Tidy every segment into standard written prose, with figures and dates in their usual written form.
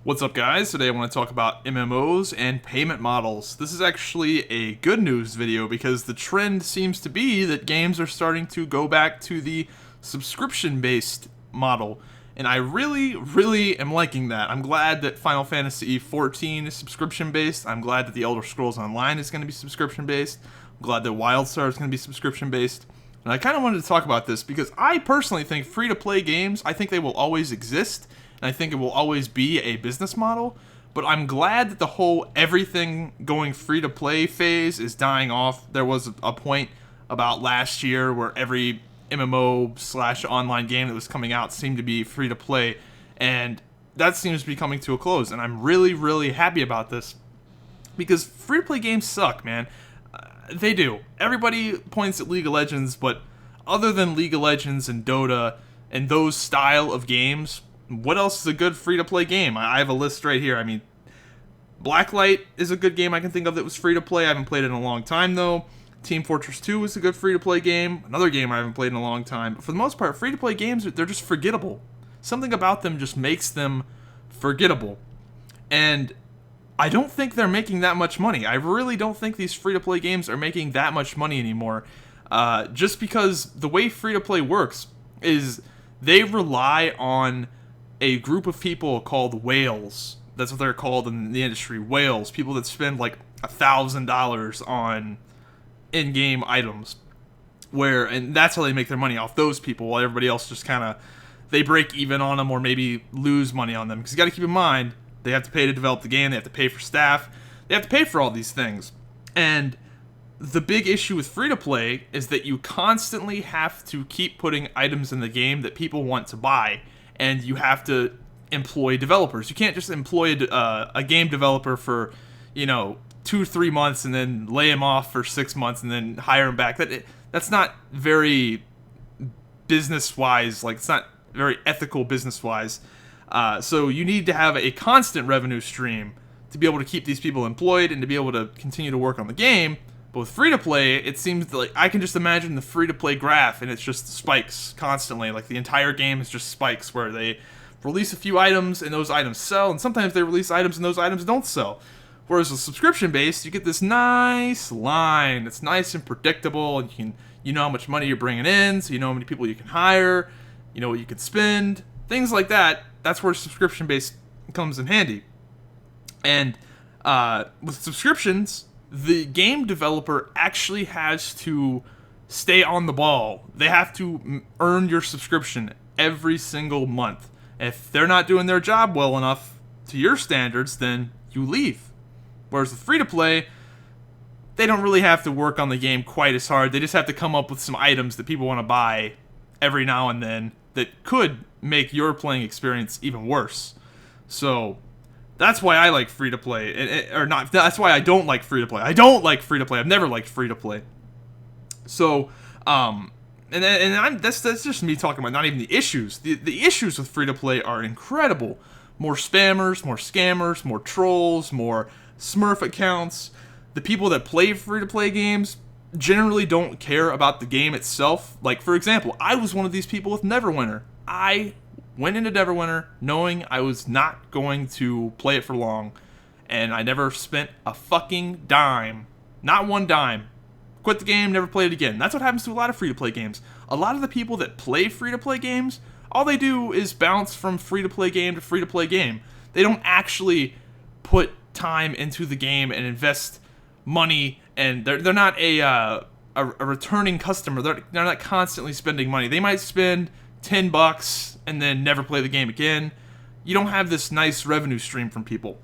What's up, guys? Today I want to talk about MMOs and payment models. This is actually a good news video because the trend seems to be that games are starting to go back to the subscription-based model. And I really am liking that. I'm glad that Final Fantasy XIV is subscription-based. I'm glad that The Elder Scrolls Online is going to be subscription-based. I'm glad that WildStar is going to be subscription-based. And I kind of wanted to talk about this because I personally think free-to-play games, I think they will always exist. And I think it will always be a business model, but I'm glad that the whole everything going free-to-play phase is dying off. There was a point about last year where every MMO/online game that was coming out seemed to be free-to-play, and that seems to be coming to a close, and I'm really happy about this, because free-to-play games suck, man. They do. Everybody points at League of Legends, but other than League of Legends and Dota and those style of games, what else is a good free-to-play game? I have a list right here. I mean, Blacklight is a good game I can think of that was free-to-play. I haven't played it in a long time, though. Team Fortress 2 is a good free-to-play game. Another game I haven't played in a long time. But for the most part, free-to-play games, they're just forgettable. Something about them just makes them forgettable. And I don't think they're making that much money. I really don't think these free-to-play games are making that much money anymore. Just because the way free-to-play works is they rely on a group of people called whales. That's what they're called in the industry, whales. People that spend like $1,000 on in-game items, and that's how they make their money, off those people, while everybody else just kind of, they break even on them or maybe lose money on them. Because you got to keep in mind, they have to pay to develop the game, they have to pay for staff, they have to pay for all these things. And the big issue with free-to-play is that you constantly have to keep putting items in the game that people want to buy. And you have to employ developers. You can't just employ a game developer for, 2-3 months and then lay him off for 6 months and then hire him back. That's not very business-wise. Like, it's not very ethical business-wise. So you need to have a constant revenue stream to be able to keep these people employed and to be able to continue to work on the game. But with free-to-play, it seems like I can just imagine the free-to-play graph, and it's just spikes constantly. Like, the entire game is just spikes, where they release a few items, and those items sell, and sometimes they release items, and those items don't sell. Whereas with subscription-based, you get this nice line. It's nice and predictable, and you know how much money you're bringing in, so you know how many people you can hire, you know what you can spend, things like that. That's where subscription-based comes in handy. And with subscriptions, the game developer actually has to stay on the ball. They have to earn your subscription every single month. If they're not doing their job well enough to your standards, then you leave. Whereas with free-to-play, they don't really have to work on the game quite as hard. They just have to come up with some items that people want to buy every now and then that could make your playing experience even worse. So that's why I like free-to-play, or not. That's why I don't like free-to-play. I don't like free-to-play. I've never liked free-to-play. So, that's just me talking about not even the issues. The issues with free-to-play are incredible. More spammers, more scammers, more trolls, more Smurf accounts. The people that play free-to-play games generally don't care about the game itself. Like, for example, I was one of these people with Neverwinter. I went into Neverwinter knowing I was not going to play it for long, and I never spent a fucking dime. Not one dime. Quit the game, never played it again. That's what happens to a lot of free-to-play games. A lot of the people that play free-to-play games, all they do is bounce from free-to-play game to free-to-play game. They don't actually put time into the game and invest money, and they're not a returning customer. They're not constantly spending money. They might spend $10 and then never play the game again. You don't have this nice revenue stream from people.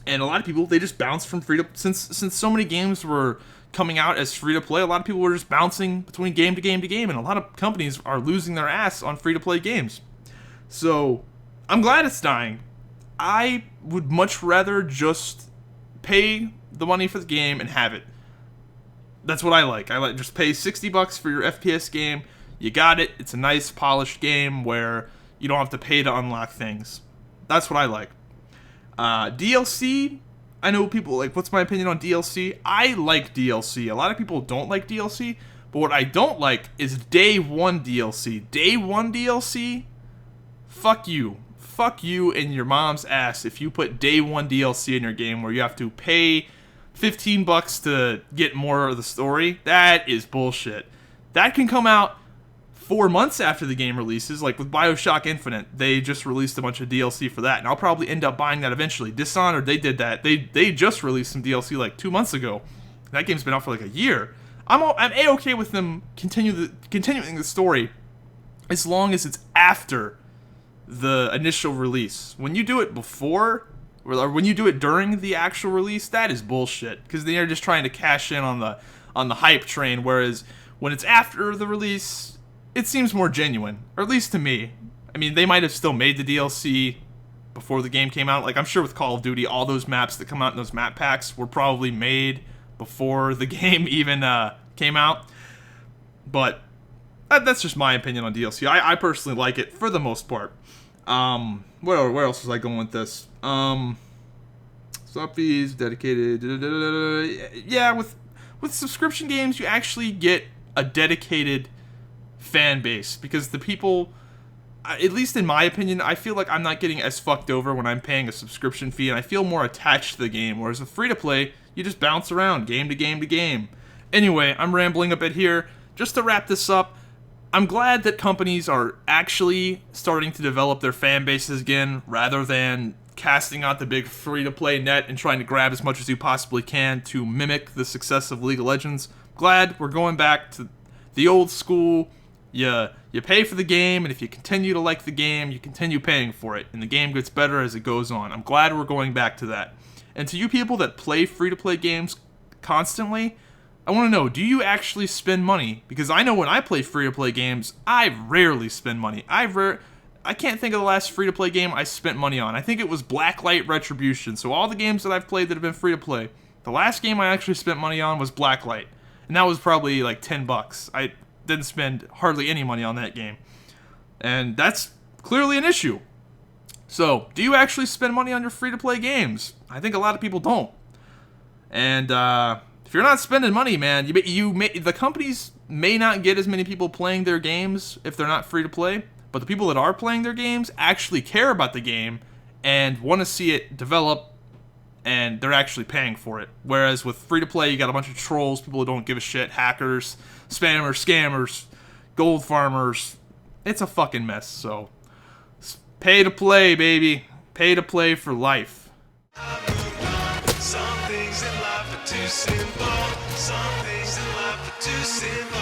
And a lot of people, they just bounce from since so many games were coming out as free-to-play, a lot of people were just bouncing between game to game to game, and a lot of companies are losing their ass on free-to-play games. So, I'm glad it's dying. I would much rather just pay the money for the game and have it. That's what I like. I like just pay $60 for your FPS game. You got it. It's a nice, polished game where you don't have to pay to unlock things. That's what I like. DLC, I know people like, what's my opinion on DLC? I like DLC. A lot of people don't like DLC, but what I don't like is day one DLC. Day one DLC? Fuck you. fuck you and your mom's ass if you put day one DLC in your game where you have to pay $15 to get more of the story. That is bullshit. That can come out 4 months after the game releases, like with BioShock Infinite. They just released a bunch of DLC for that, and I'll probably end up buying that eventually. Dishonored, they did that. They just released some DLC like 2 months ago. That game's been out for like a year. I'm A-okay with them continuing the story as long as it's after the initial release. When you do it before, or when you do it during the actual release, that is bullshit, because they are just trying to cash in on the hype train, whereas when it's after the release, it seems more genuine, or at least to me. I mean, they might have still made the DLC before the game came out. Like, I'm sure with Call of Duty, all those maps that come out in those map packs were probably made before the game even came out. But that's just my opinion on DLC. I personally like it for the most part. Where else was I going with this? Stop fees, dedicated. Yeah, with subscription games, you actually get a dedicated fan base, because the people, at least in my opinion, I feel like I'm not getting as fucked over when I'm paying a subscription fee, and I feel more attached to the game, whereas with free-to-play, you just bounce around game to game to game. Anyway, I'm rambling a bit here. Just to wrap this up, I'm glad that companies are actually starting to develop their fan bases again, rather than casting out the big free-to-play net and trying to grab as much as you possibly can to mimic the success of League of Legends. Glad we're going back to the old school. You pay for the game, and if you continue to like the game, you continue paying for it, and the game gets better as it goes on. I'm glad we're going back to that. And to you people that play free-to-play games constantly, I want to know, do you actually spend money? Because I know when I play free-to-play games, I rarely spend money. I can't think of the last free-to-play game I spent money on. I think it was Blacklight Retribution. So all the games that I've played that have been free-to-play, the last game I actually spent money on was Blacklight. And that was probably like $10. I didn't spend hardly any money on that game. And that's clearly an issue. So, do you actually spend money on your free-to-play games? I think a lot of people don't. And if you're not spending money, man, the companies may not get as many people playing their games if they're not free-to-play, but the people that are playing their games actually care about the game and want to see it develop, and they're actually paying for it. Whereas with free-to-play, you got a bunch of trolls, people who don't give a shit, hackers, spammers, scammers, gold farmers. It's a fucking mess, so pay to play, baby. Pay to play for life. Some things in life are too simple. Some things in life are too simple.